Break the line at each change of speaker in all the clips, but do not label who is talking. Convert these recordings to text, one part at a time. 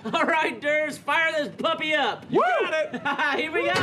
All right, Durs, fire this puppy up.
You got it.
Here we go.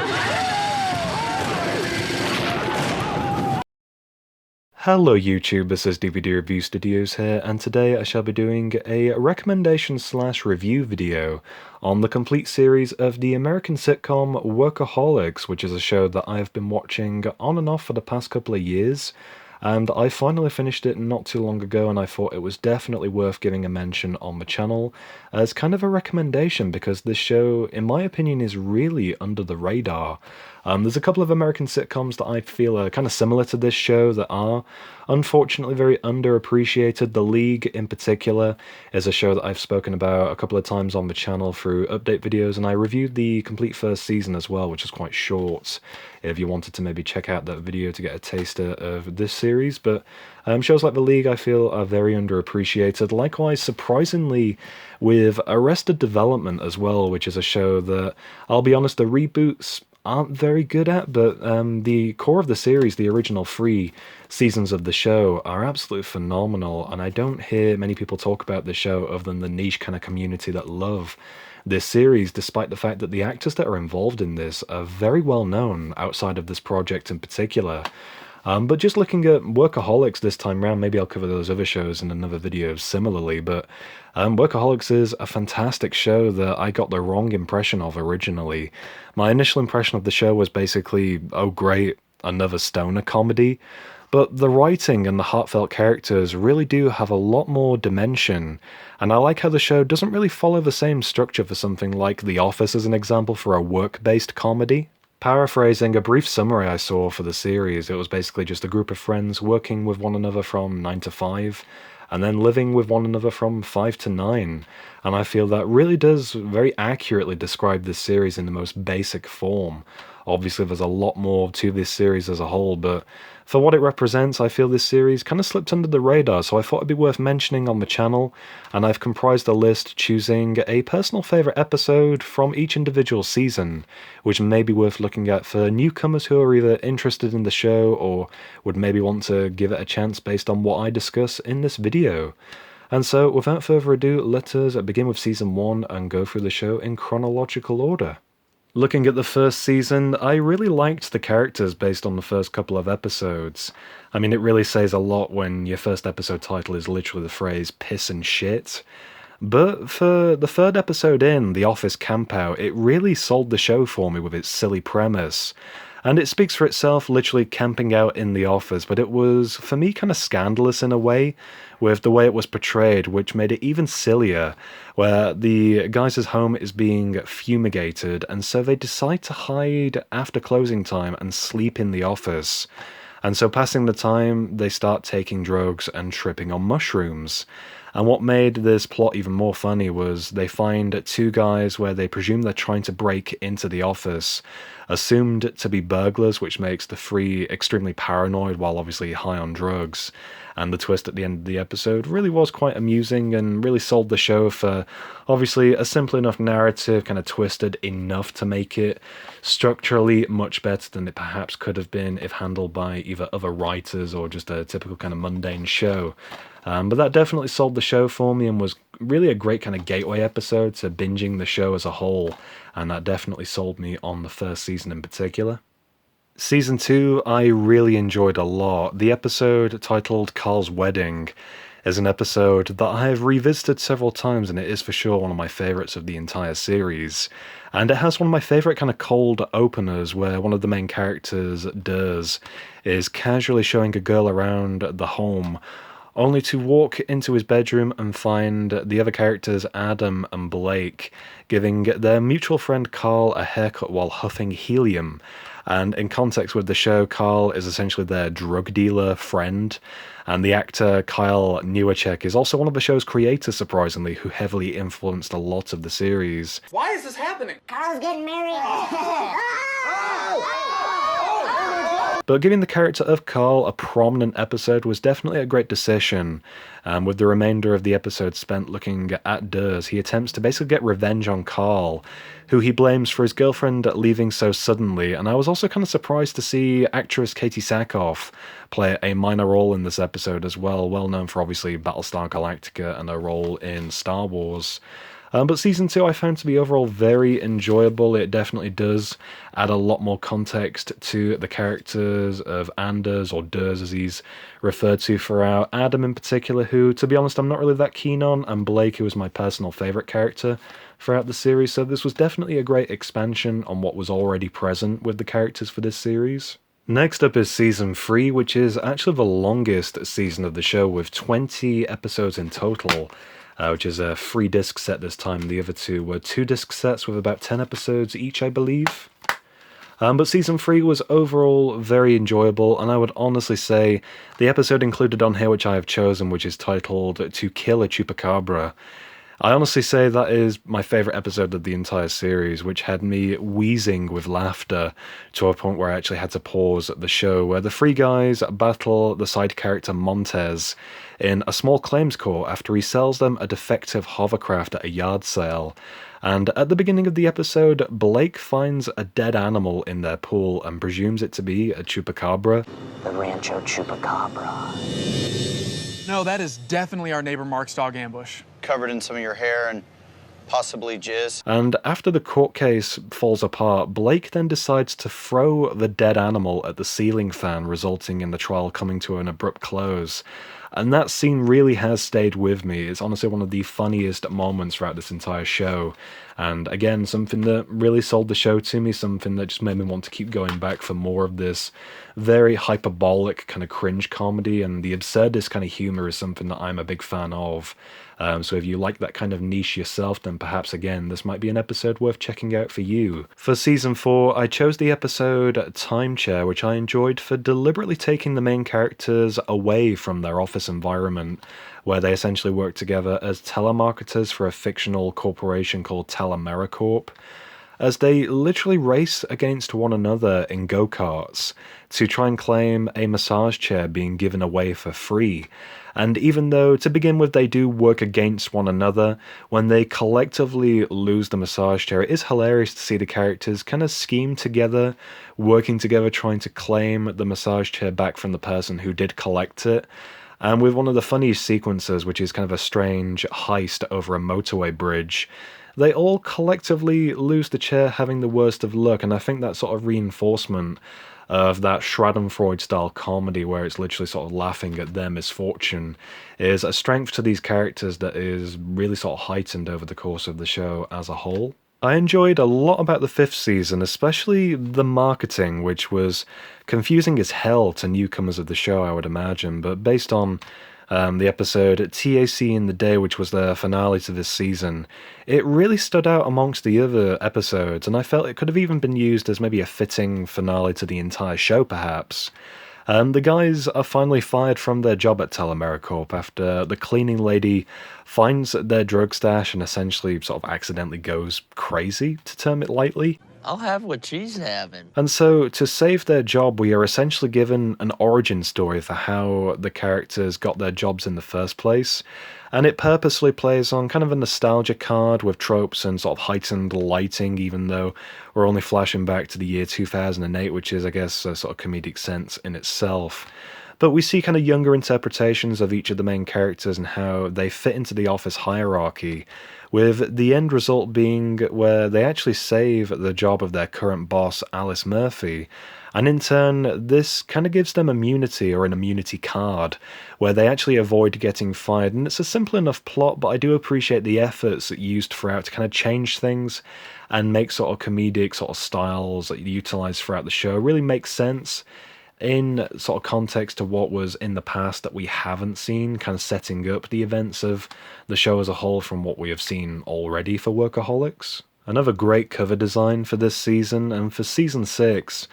Hello YouTube, this is DVD Review Studios here, and today I shall be doing a recommendation/review video on the complete series of the American sitcom Workaholics, which is a show that I have been watching on and off for the past couple of years. And I finally finished it not too long ago, and I thought it was definitely worth giving a mention on the channel as kind of a recommendation, because this show, in my opinion, is really under the radar. There's a couple of American sitcoms that I feel are kind of similar to this show that are unfortunately very underappreciated. The League, in particular, is a show that I've spoken about a couple of times on the channel through update videos, and I reviewed the complete first season as well, which is quite short, if you wanted to maybe check out that video to get a taster of this series. But shows like The League, I feel, are very underappreciated. Likewise, surprisingly, with Arrested Development as well, which is a show that, I'll be honest, the reboots aren't very good at, but the core of the series, the original 3 seasons of the show, are absolutely phenomenal, and I don't hear many people talk about the show other than the niche kind of community that love this series, despite the fact that the actors that are involved in this are very well known outside of this project in particular. But just looking at Workaholics this time round, maybe I'll cover those other shows in another video similarly, but Workaholics is a fantastic show that I got the wrong impression of originally. My initial impression of the show was basically, oh great, another stoner comedy. But the writing and the heartfelt characters really do have a lot more dimension, and I like how the show doesn't really follow the same structure for something like The Office as an example for a work-based comedy. Paraphrasing a brief summary I saw for the series, it was basically just a group of friends working with one another from 9 to 5, and then living with one another from 5 to 9. And I feel that really does very accurately describe this series in the most basic form. Obviously there's a lot more to this series as a whole, but for what it represents, I feel this series kind of slipped under the radar, so I thought it'd be worth mentioning on the channel, and I've comprised a list choosing a personal favourite episode from each individual season, which may be worth looking at for newcomers who are either interested in the show or would maybe want to give it a chance based on what I discuss in this video. And so, without further ado, let us begin with Season 1 and go through the show in chronological order. Looking at the first season, I really liked the characters based on the first couple of episodes. I mean, it really says a lot when your first episode title is literally the phrase piss and shit. But for the third episode in, The Office Campout, it really sold the show for me with its silly premise. And it speaks for itself, literally camping out in the office, but it was, for me, kind of scandalous in a way, with the way it was portrayed, which made it even sillier, where the guys' home is being fumigated, and so they decide to hide after closing time and sleep in the office. And so passing the time, they start taking drugs and tripping on mushrooms. And what made this plot even more funny was they find 2 guys where they presume they're trying to break into the office, assumed to be burglars, which makes the 3 extremely paranoid while obviously high on drugs. And the twist at the end of the episode really was quite amusing and really sold the show for obviously a simple enough narrative, kind of twisted enough to make it structurally much better than it perhaps could have been if handled by either other writers or just a typical kind of mundane show. But that definitely sold the show for me and was really a great kind of gateway episode to binging the show as a whole, and that definitely sold me on the first season in particular. Season 2 I really enjoyed a lot. The episode titled Carl's Wedding is an episode that I have revisited several times, and it is for sure one of my favourites of the entire series. And it has one of my favourite kind of cold openers where one of the main characters, Durs, is casually showing a girl around the home, only to walk into his bedroom and find the other characters, Adam and Blake, giving their mutual friend Carl a haircut while huffing helium. And in context with the show, Carl is essentially their drug dealer friend, and the actor Kyle Newacek is also one of the show's creators, surprisingly, who heavily influenced a lot of the series.
Why is this happening?
Carl's getting married.
But giving the character of Carl a prominent episode was definitely a great decision. With the remainder of the episode spent looking at Durs, he attempts to basically get revenge on Carl, who he blames for his girlfriend leaving so suddenly, and I was also kind of surprised to see actress Katie Sackhoff play a minor role in this episode as well, well known for obviously Battlestar Galactica and her role in Star Wars. But season 2 I found to be overall very enjoyable. It definitely does add a lot more context to the characters of Anders, or Durs as he's referred to throughout. Adam in particular, who, to be honest, I'm not really that keen on, and Blake, who was my personal favourite character throughout the series. So this was definitely a great expansion on what was already present with the characters for this series. Next up is Season 3, which is actually the longest season of the show, with 20 episodes in total, which is a 3-disc set this time. The other two were 2-disc sets with about 10 episodes each, I believe. But Season 3 was overall very enjoyable, and I would honestly say the episode included on here which I have chosen, which is titled To Kill a Chupacabra. I honestly say that is my favourite episode of the entire series, which had me wheezing with laughter to a point where I actually had to pause the show, where the three guys battle the side character Montez in a small claims court after he sells them a defective hovercraft at a yard sale. And at the beginning of the episode, Blake finds a dead animal in their pool and presumes it to be a chupacabra.
The Rancho Chupacabra.
No, that is definitely our neighbor Mark's dog ambush.
Covered in some of your hair and possibly jizz.
And after the court case falls apart, Blake then decides to throw the dead animal at the ceiling fan, resulting in the trial coming to an abrupt close. And that scene really has stayed with me. It's honestly one of the funniest moments throughout this entire show. And again, something that really sold the show to me, something that just made me want to keep going back for more of this very hyperbolic kind of cringe comedy, and the absurdist kind of humor is something that I'm a big fan of. So if you like that kind of niche yourself, then perhaps again this might be an episode worth checking out for you. For Season 4, I chose the episode Time Chair, which I enjoyed for deliberately taking the main characters away from their office environment, where they essentially work together as telemarketers for a fictional corporation called TeleAmericorp, as they literally race against one another in go-karts to try and claim a massage chair being given away for free. And even though, to begin with, they do work against one another, when they collectively lose the massage chair, it is hilarious to see the characters kind of scheme together, working together, trying to claim the massage chair back from the person who did collect it. And with one of the funniest sequences, which is kind of a strange heist over a motorway bridge, they all collectively lose the chair, having the worst of luck. And I think that sort of reinforcement of that Schadenfreude-style comedy, where it's literally sort of laughing at their misfortune, is a strength to these characters that is really sort of heightened over the course of the show as a whole. I enjoyed a lot about the 5th season, especially the marketing, which was confusing as hell to newcomers of the show, I would imagine, but based on the episode TAC in the Day, which was the finale to this season, it really stood out amongst the other episodes, and I felt it could have even been used as maybe a fitting finale to the entire show, perhaps. The guys are finally fired from their job at TeleAmericorp after the cleaning lady finds their drug stash and essentially sort of accidentally goes crazy, to term it lightly.
I'll have what she's having.
And so, to save their job, we are essentially given an origin story for how the characters got their jobs in the first place, and it purposely plays on kind of a nostalgia card with tropes and sort of heightened lighting, even though we're only flashing back to the year 2008, which is, I guess, a sort of comedic sense in itself. But we see kind of younger interpretations of each of the main characters and how they fit into the office hierarchy, with the end result being where they actually save the job of their current boss, Alice Murphy, and in turn, this kind of gives them immunity, or an immunity card, where they actually avoid getting fired. And it's a simple enough plot, but I do appreciate the efforts used throughout to kind of change things and make sort of comedic sort of styles that you utilize throughout the show really make sense in sort of context to what was in the past that we haven't seen, kind of setting up the events of the show as a whole from what we have seen already for Workaholics. Another great cover design for this season, and for Season 6,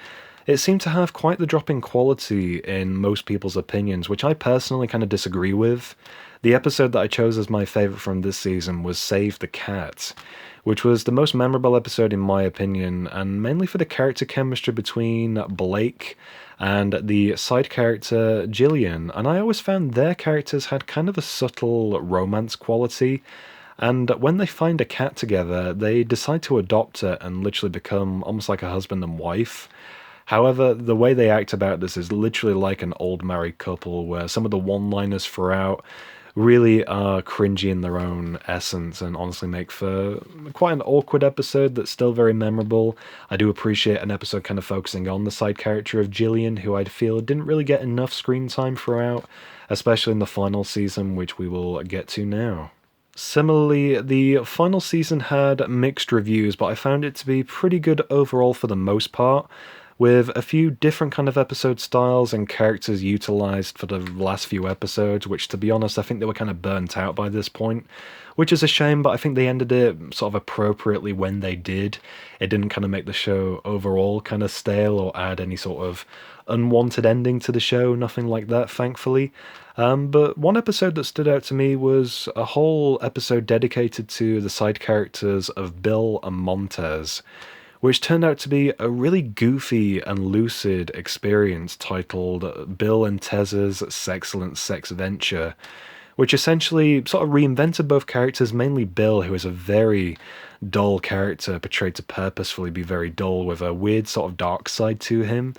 it seemed to have quite the drop in quality in most people's opinions, which I personally kind of disagree with. The episode that I chose as my favourite from this season was Save the Cat, which was the most memorable episode in my opinion, and mainly for the character chemistry between Blake and the side character Gillian, and I always found their characters had kind of a subtle romance quality, and when they find a cat together, they decide to adopt it and literally become almost like a husband and wife. However, the way they act about this is literally like an old married couple, where some of the one-liners throughout really are cringy in their own essence and honestly make for quite an awkward episode that's still very memorable. I do appreciate an episode kind of focusing on the side character of Gillian, who I feel didn't really get enough screen time throughout, especially in the final season, which we will get to now. Similarly, the final season had mixed reviews, but I found it to be pretty good overall for the most part, with a few different kind of episode styles and characters utilized for the last few episodes, which, to be honest, I think they were kind of burnt out by this point, which is a shame, but I think they ended it sort of appropriately when they did. It didn't kind of make the show overall kind of stale or add any sort of unwanted ending to the show, nothing like that, thankfully. But one episode that stood out to me was a whole episode dedicated to the side characters of Bill and Montez, which turned out to be a really goofy and lucid experience titled Bill and Tez's Sexcellent Sex Venture, which essentially sort of reinvented both characters, mainly Bill, who is a very dull character portrayed to purposefully be very dull with a weird sort of dark side to him,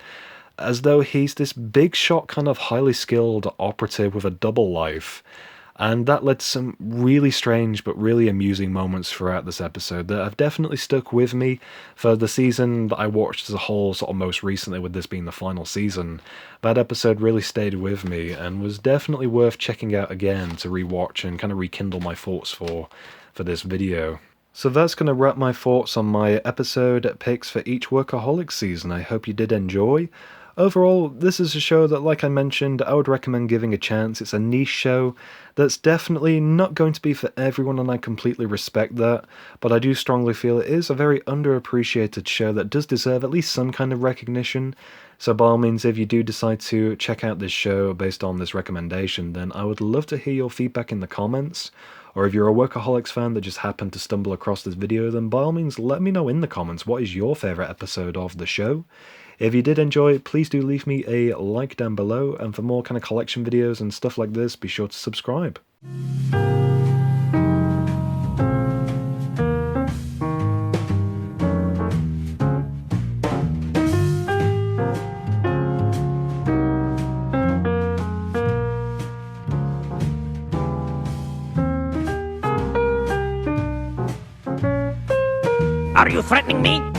as though he's this big shot kind of highly skilled operative with a double life. And that led to some really strange but really amusing moments throughout this episode that have definitely stuck with me for the season that I watched as a whole, sort of most recently with this being the final season. That episode really stayed with me and was definitely worth checking out again to rewatch and kind of rekindle my thoughts for this video. So that's going to wrap my thoughts on my episode picks for each Workaholics season. I hope you did enjoy. Overall, this is a show that, like I mentioned, I would recommend giving a chance. It's a niche show that's definitely not going to be for everyone, and I completely respect that, but I do strongly feel it is a very underappreciated show that does deserve at least some kind of recognition. So by all means, if you do decide to check out this show based on this recommendation, then I would love to hear your feedback in the comments. Or if you're a Workaholics fan that just happened to stumble across this video, then by all means let me know in the comments what is your favourite episode of the show. If you did enjoy, please do leave me a like down below, and for more kind of collection videos and stuff like this, be sure to subscribe.
Are you threatening me?